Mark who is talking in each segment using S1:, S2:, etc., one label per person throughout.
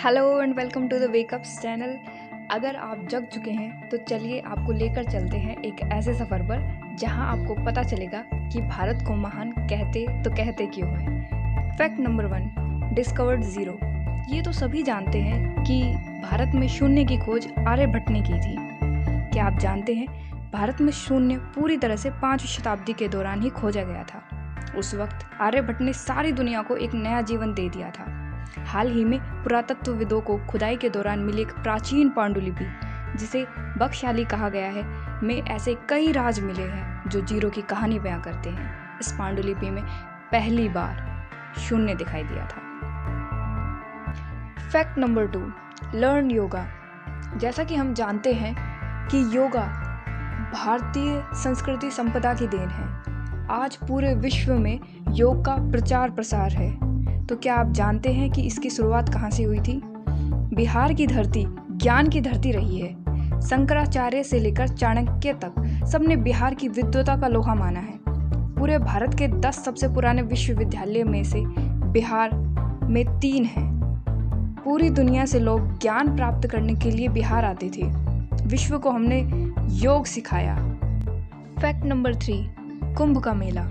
S1: Hello and welcome to the wakeups channel. अगर आप जग चुके हैं तो चलिए आपको लेकर चलते हैं एक ऐसे सफ़र पर जहां आपको पता चलेगा कि भारत को महान कहते क्यों हैं। Fact number 1, discovered zero. ये तो सभी जानते हैं कि भारत में शून्य की खोज आर्यभट्ट ने की थी। क्या आप जानते हैं भारत में शून्य पूरी तरह से 5वीं शताब्दी के दौरान ही खोजा गया था। उस वक्त आर्यभट्ट ने सारी दुनिया को एक नया जीवन दे दिया था। हाल ही में पुरातत्वविदों को खुदाई के दौरान मिली एक प्राचीन पांडुलिपि, जिसे बकशाली कहा गया है, में ऐसे कई राज मिले हैं जो जीरो की कहानी बयां करते हैं। इस पांडुलिपि में पहली बार शून्य दिखाई दिया था। Fact number 2, learn yoga. जैसा कि हम जानते हैं कि योगा भारतीय संस्कृति संपदा की देन है। आज पूरे विश्व में योग का प्रचार प्रसार है। तो क्या आप जानते हैं कि इसकी शुरुआत कहाँ से हुई थी? बिहार की धरती ज्ञान की धरती रही है। शंकराचार्य से लेकर चाणक्य तक सबने बिहार की विद्वता का लोहा माना है। पूरे भारत के 10 सबसे पुराने विश्वविद्यालय में से बिहार में 3 हैं। पूरी दुनिया से लोग ज्ञान प्राप्त करने के लिए बिहार आते थे। विश्व को हमने योग सिखाया। फैक्ट नंबर 3, कुंभ का मेला।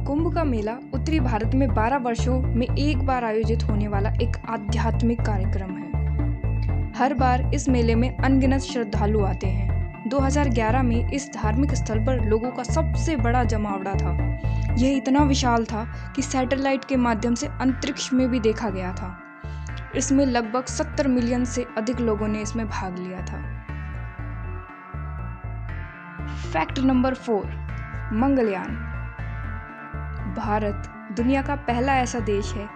S1: कुंभ का मेला उत्तरी भारत में 12 वर्षों में एक बार आयोजित होने वाला एक आध्यात्मिक कार्यक्रम है। हर बार इस मेले में अनगिनत श्रद्धालु आते हैं। 2011 में इस धार्मिक स्थल पर लोगों का सबसे बड़ा जमावड़ा था। यह इतना विशाल था कि सैटेलाइट के माध्यम से अंतरिक्ष में भी देखा गया था। इसमें लगभग 70 मिलियन से अधिक लोगों ने इसमें भाग लिया था। Fact number 4, Mangalyaan. भारत दुनिया का पहला ऐसा देश है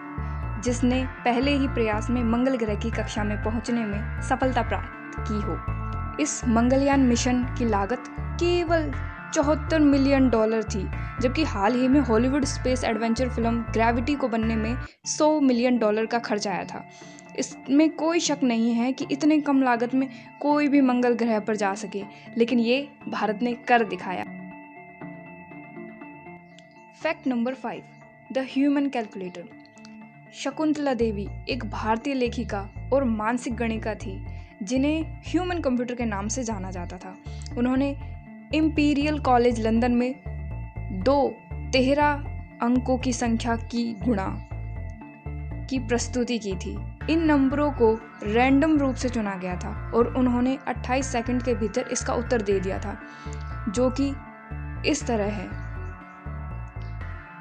S1: जिसने पहले ही प्रयास में मंगल ग्रह की कक्षा में पहुंचने में सफलता प्राप्त की हो। इस मंगलयान मिशन की लागत केवल $74 मिलियन थी, जबकि हाल ही में Hollywood space adventure film gravity को बनने में $100 मिलियन का खर्च आया था। इसमें कोई शक नहीं है कि इतने कम लागत में कोई भी मंगल ग्रह पर जा सके, लेकिन ये भारत ने कर दिखाया। Fact number 5, the human calculator. Shakuntala Devi एक भारतीय लेखिका और मानसिक गणिका थी जिन्हें ह्यूमन कंप्यूटर के नाम से जाना जाता था। उन्होंने इंपीरियल कॉलेज लंदन में 13 अंकों की संख्या की गुणा की प्रस्तुति की थी। इन नंबरों को रैंडम रूप से चुना गया था और उन्होंने 28 सेकंड के भीतर इसका उत्तर दे दिया था, जो कि इस तरह है।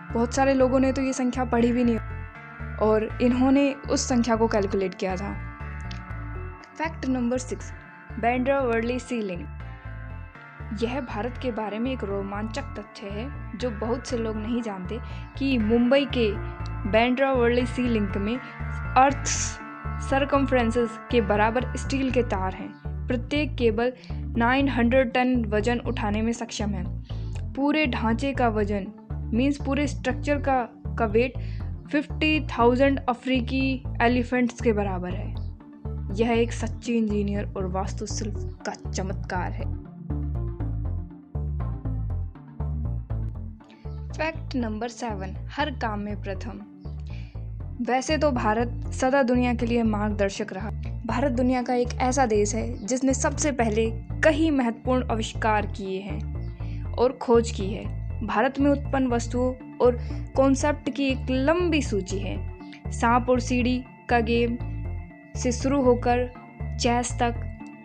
S1: बहुत सारे लोगों ने तो ये संख्या पढ़ी भी नहीं और इन्होंने उस संख्या को कैलकुलेट किया था। फैक्ट नंबर 6, बांद्रा वर्ली सी लिंक। यह भारत के बारे में एक रोमांचक तथ्य है जो बहुत से लोग नहीं जानते कि मुंबई के बांद्रा वर्ली सी लिंक में अर्थ सरकमफ्रेंसेस के बराबर स्टील के तार हैं। प्रत्येक केबल 900 टन वजन उठाने में सक्षम है। पूरे ढांचे का वजन मीन्स पूरे स्ट्रक्चर का वेट 50,000 अफ्रीकी एलिफेंट्स के बराबर है। यह एक सच्ची इंजीनियर और वास्तुशिल्प का चमत्कार है। फैक्ट नंबर 7, हर काम में प्रथम। वैसे तो भारत सदा दुनिया के लिए मार्गदर्शक रहा। भारत दुनिया का एक ऐसा देश है जिसने सबसे पहले कई महत्वपूर्ण आविष्कार किए हैं और खोज की है। भारत में उत्पन्न वस्तुओं और कॉन्सेप्ट की एक लंबी सूची है। सांप और सीढ़ी का गेम से शुरू होकर चेस तक,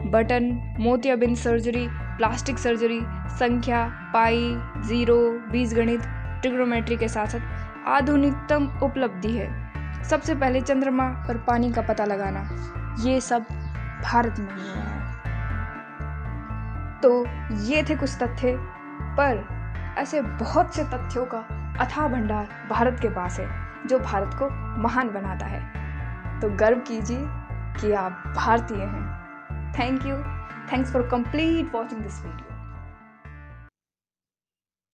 S1: बटन, मोतियाबिंद सर्जरी, प्लास्टिक सर्जरी, संख्या, पाई, जीरो, बीजगणित, ट्रिग्नोमेट्री के साथ साथ आधुनिकतम उपलब्धि है। सबसे पहले चंद्रमा पर पानी का पता लगाना, ये सब भारत में ही हुआ है। तो ये थे कुछ तथ्य, पर ऐसे बहुत से तथ्यों का अथाह भंडार भारत के पास है जो भारत को महान बनाता है। तो गर्व कीजिए कि आप भारतीय हैं। Thanks for complete watching this video.